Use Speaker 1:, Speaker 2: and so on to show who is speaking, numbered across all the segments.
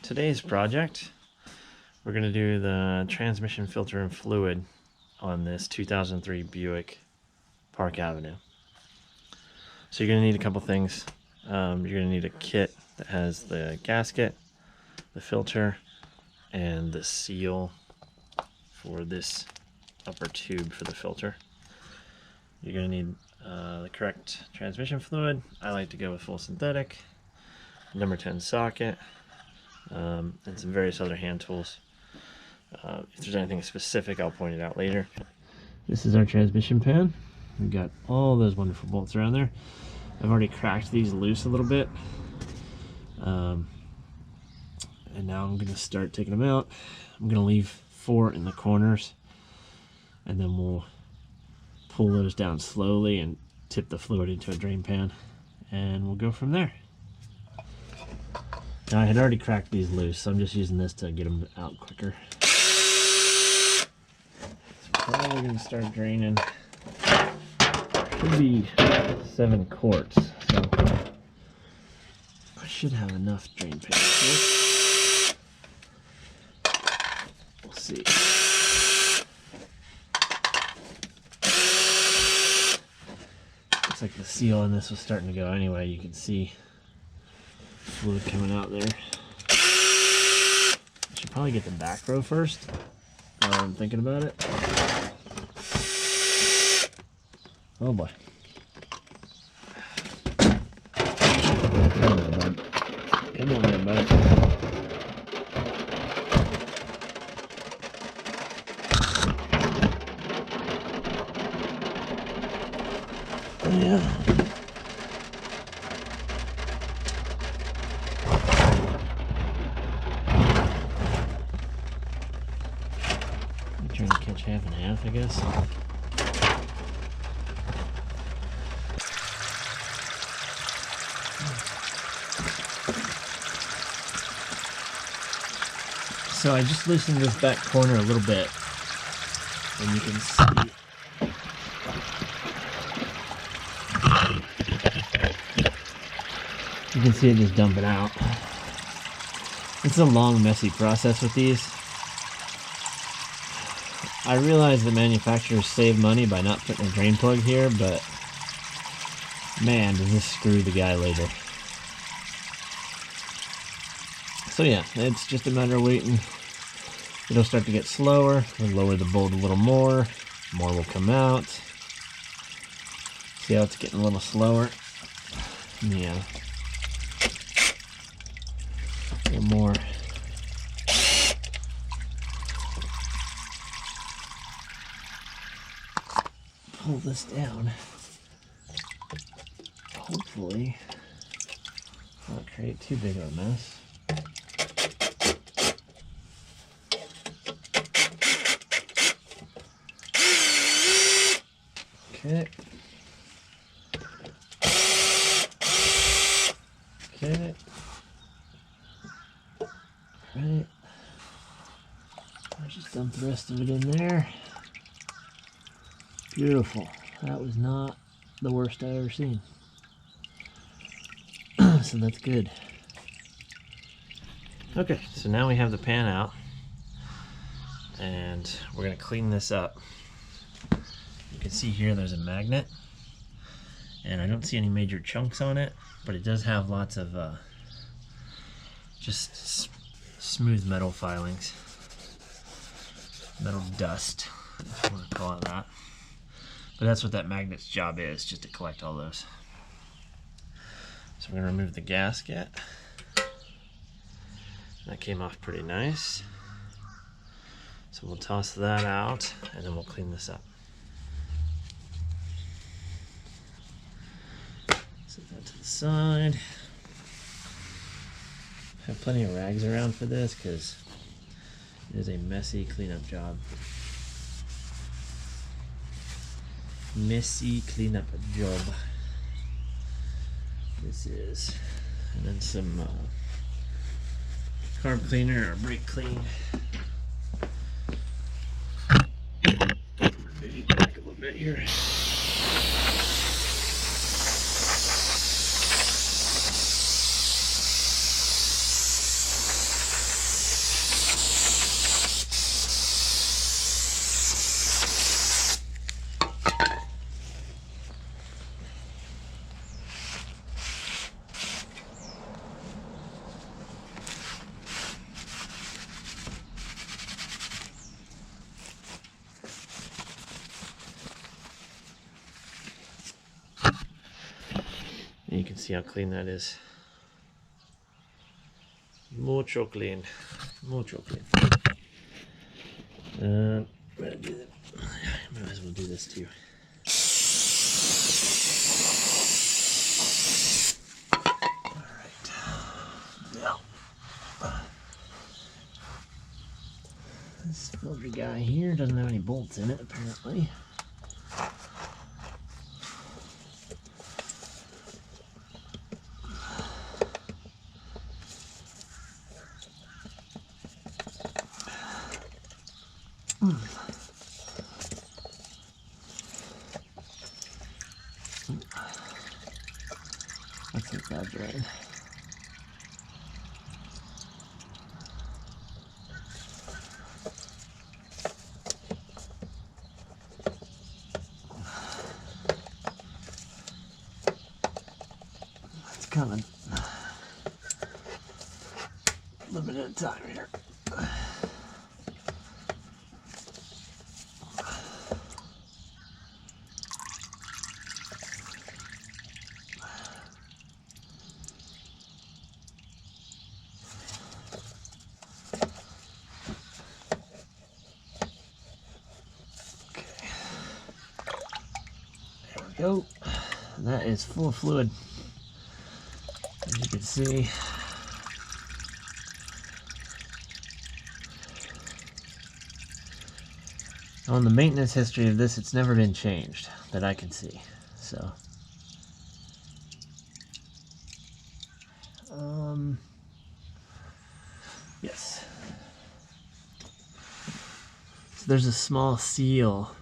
Speaker 1: today's project, we're going to do the transmission filter and fluid on this 2003 Buick Park Avenue. So you're going to need a couple things. You're going to need a kit that has the gasket, the filter, and the seal for this upper tube for the filter. You're going to need the correct transmission fluid. I like to go with full synthetic, number 10 socket, and some various other hand tools. If there's anything specific, I'll point it out later. This is our transmission pan. We've got all those wonderful bolts around there. I've already cracked these loose a little bit. And now I'm going to start taking them out. I'm going to leave 4 in the corners, and then we'll pull those down slowly and tip the fluid into a drain pan, and we'll go from there. Now, I had already cracked these loose, so I'm just using this to get them out quicker. So probably going to start draining. Should be 7 quarts, so I should have enough drain pan here. We'll see. Looks like the seal on this was starting to go anyway. You can see fluid coming out there. I should probably get the back row first while I'm thinking about it. Oh boy. Come on, bud. Come on there, bud. Yeah. I'm trying to catch half and half, I guess. So I just loosened this back corner a little bit, and you can see it just dumping out. It's a long, messy process with these. I realize the manufacturers save money by not putting a drain plug here, but man, does this screw the guy later. So yeah, it's just a matter of waiting. It'll start to get slower. We'll lower the bolt a little more. More will come out. See how it's getting a little slower? Yeah. A little more. Pull this down. Hopefully, not create too big of a mess. Okay. Okay. Right. I'll just dump the rest of it in there. Beautiful. That was not the worst I've ever seen. So that's good. Okay, so now we have the pan out, and we're going to clean this up. You can see here there's a magnet, and I don't see any major chunks on it, but it does have lots of just smooth metal filings, metal dust, if you want to call it that. But that's what that magnet's job is, just to collect all those. So we're going to remove the gasket. That came off pretty nice. So we'll toss that out, and then we'll clean this up. Set that to the side. I have plenty of rags around for this because it is a messy cleanup job. Messy cleanup job. This is. And then some carb cleaner or brake clean. Maybe back a little bit here. can see how clean that is. Mucho clean. Mucho clean. I'm gonna do that. Might as well do this too. Alright. Now, this filter guy here doesn't have any bolts in it, apparently. That's exaggerated. It's coming. A little bit at a time here. Go. And that is full of fluid, as you can see. On the maintenance history of this, it's never been changed that I can see. So, yes. So there's a small seal.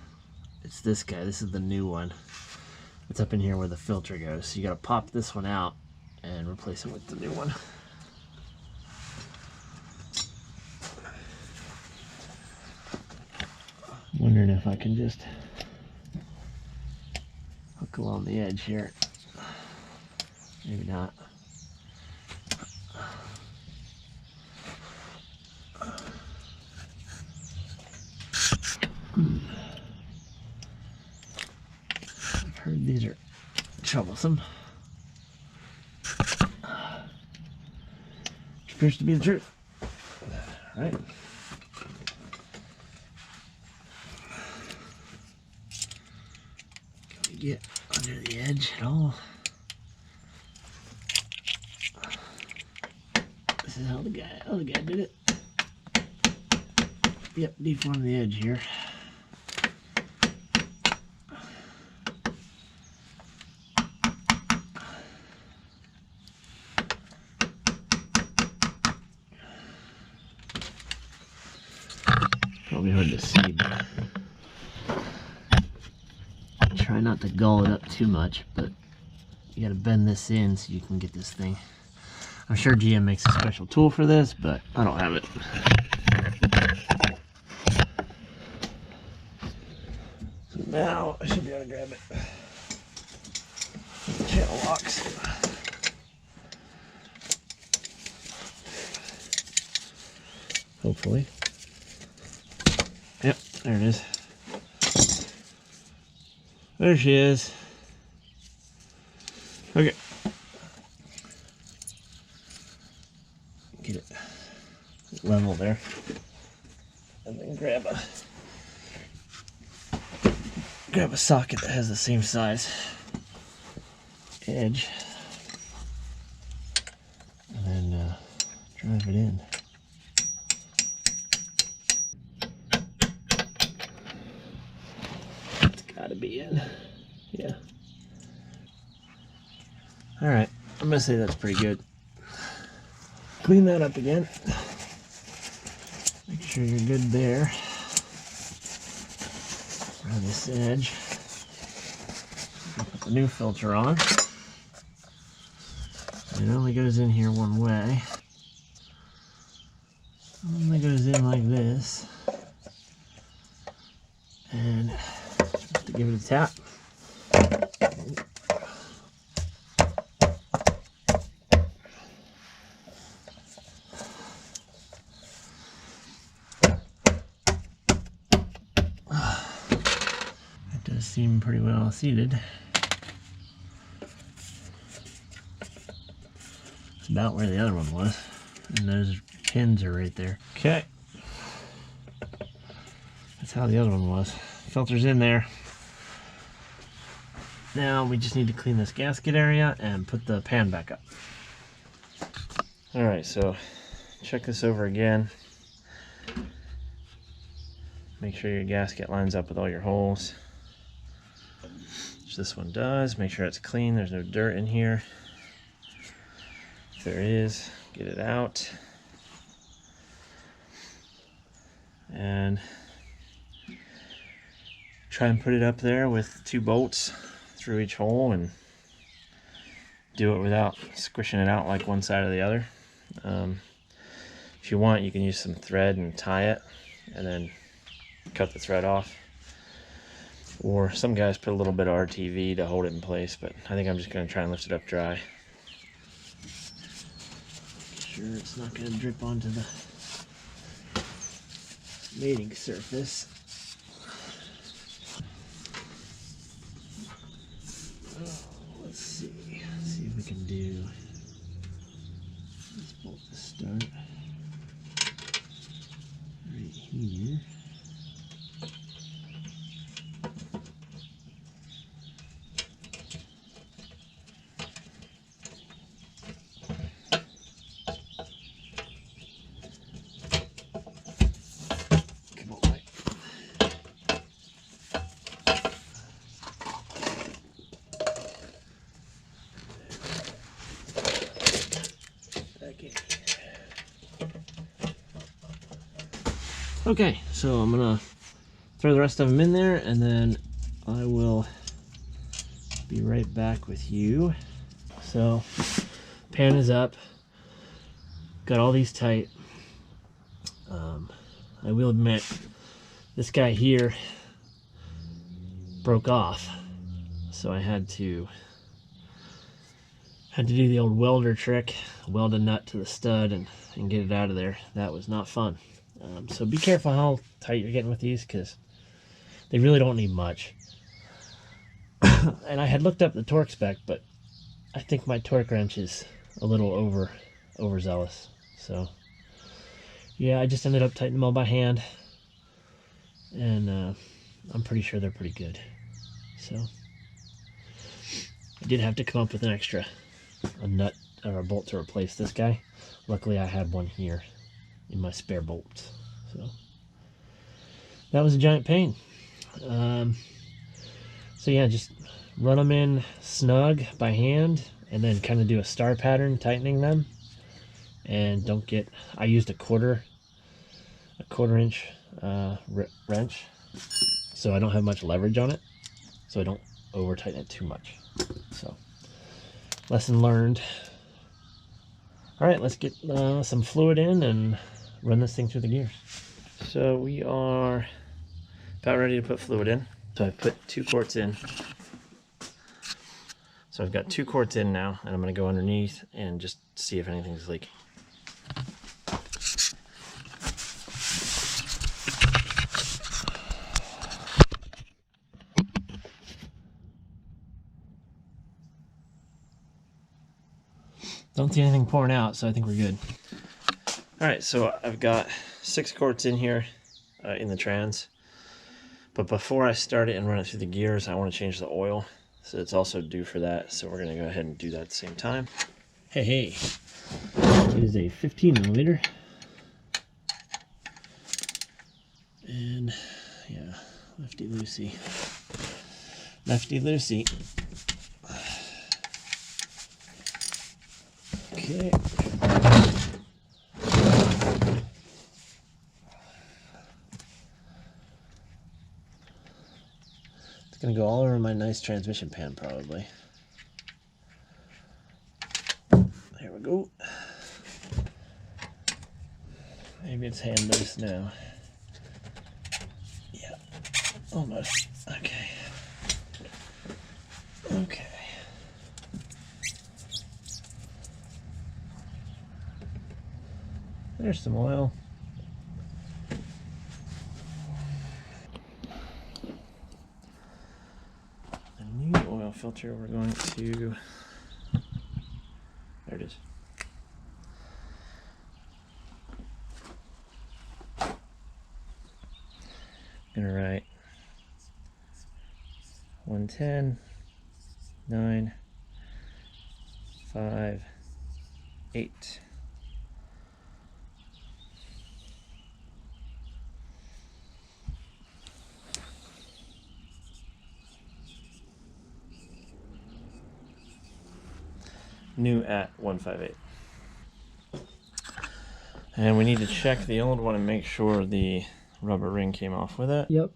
Speaker 1: It's this guy. This is the new one. It's up in here where the filter goes. So you gotta pop this one out and replace it with the new one. Wondering if I can just hook along the edge here. Maybe not. I've heard these are troublesome. Which appears to be the truth. All right. Can we get under the edge at all? This is how the other guy did it. Yep, deform the edge here. Probably hard to see, but try not to gull it up too much, but you gotta bend this in so you can get this thing. I'm sure GM makes a special tool for this, but I don't have it. So now I should be able to grab it. The channel locks. Hopefully. Yep, there it is. There she is. Okay. Get it level there. And then grab a socket that has the same size edge. And then drive it in. It's gotta be in. Yeah. Alright, I'm gonna say that's pretty good. Clean that up again. Make sure you're good there. Around this edge. Put the new filter on. It only goes in here one way. It only goes in like this. And have to give it a tap. It does seem pretty well seated. about where the other one was. And those pins are right there. Okay. That's how the other one was. Filter's in there. Now we just need to clean this gasket area and put the pan back up. Alright, so check this over again. Make sure your gasket lines up with all your holes. Which this one does. Make sure it's clean, there's no dirt in here. If there is, get it out. And try and put it up there with 2 bolts through each hole, and do it without squishing it out like one side or the other. If you want, you can use some thread and tie it and then cut the thread off, or some guys put a little bit of RTV to hold it in place, but I think I'm just going to try and lift it up dry. Make sure it's not going to drip onto the mating surface. Let's see if we can do this bolt to start right here. Come on, Mike. Okay, so I'm gonna throw the rest of them in there, and then I will be right back with you. So, pan is up. Got all these tight. I will admit, this guy here broke off, so I had to do the old welder trick, weld a nut to the stud and get it out of there. That was not fun. So be careful how tight you're getting with these, because they really don't need much. And I had looked up the torque spec, but I think my torque wrench is a little overzealous. So yeah, I just ended up tightening them all by hand, and I'm pretty sure they're pretty good. So I did have to come up with a nut or a bolt to replace this guy. Luckily I had one here in my spare bolts. So that was a giant pain. So yeah, just run them in snug by hand, and then kind of do a star pattern tightening them. And don't get, I used a quarter inch wrench, so I don't have much leverage on it, so I don't over tighten it too much. So lesson learned. All right, let's get some fluid in and run this thing through the gears. So we are about ready to put fluid in. So I've put 2 quarts in. So I've got 2 quarts in now, and I'm going to go underneath and just see if anything's leaking. Don't see anything pouring out, so I think we're good. All right, so I've got 6 quarts in here in the trans. But before I start it and run it through the gears, I want to change the oil. So it's also due for that. So we're going to go ahead and do that at the same time. Hey. It is a 15 milliliter. And yeah, lefty loosey. Lefty loosey. Okay. It's gonna go all over my nice transmission pan, probably. There we go. Maybe it's hand loose now. Yeah, almost. Okay. Okay. There's some oil. A new oil filter we're going to, there it is. gonna write 110, 9, 5, 8. New at 158. And we need to check the old one and make sure the rubber ring came off with it.
Speaker 2: Yep.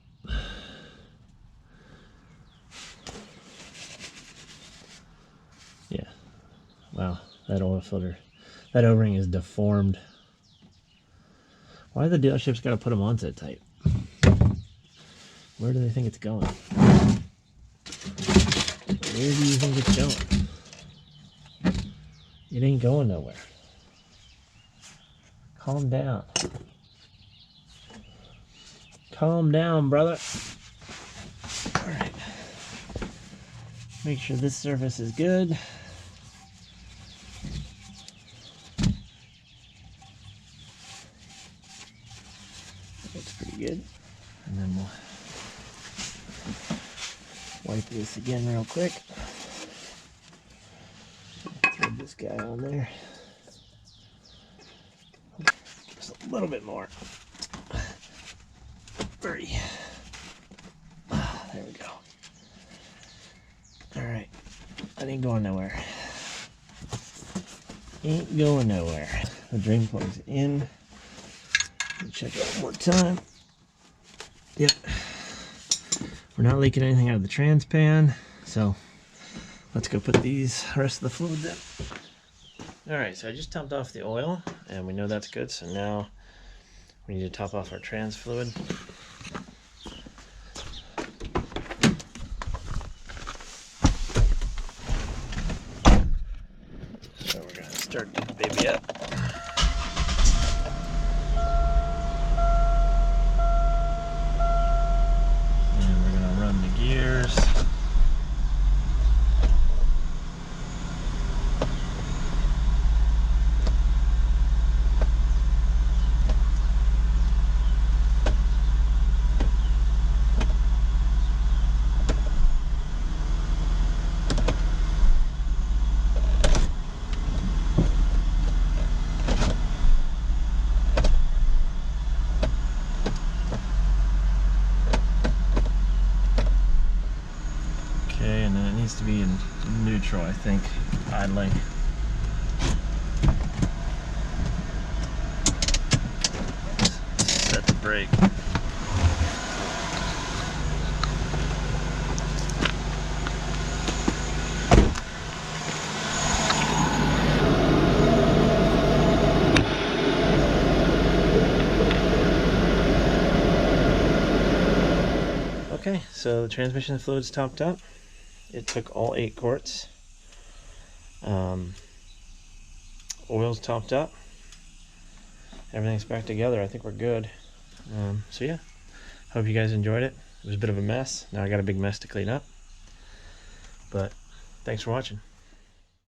Speaker 1: Yeah. Wow, that oil filter, that O-ring is deformed. Why do the dealerships got to put them on so tight? Where do they think it's going? Where do you think it's going? It ain't going nowhere. Calm down. Calm down, brother. All right. Make sure this surface is good. Looks pretty good. And then we'll wipe this again real quick. Throw this guy on there. Just a little bit more. 30. There we go. All right. That ain't going nowhere. Ain't going nowhere. The drain plug's in. Check it one more time. Yep. We're not leaking anything out of the trans pan, so let's go put these rest of the fluids in. All right, so I just topped off the oil, and we know that's good. So now we need to top off our trans fluid. So we're gonna start the baby up. And we're gonna run the gears. Okay, and then it needs to be in neutral, I think, idling. Set the brake. Okay, so the transmission fluid's topped up. It took all 8 quarts. Oil's topped up. Everything's back together. I think we're good. So yeah, hope you guys enjoyed it. It was a bit of a mess. Now I got a big mess to clean up. But thanks for watching.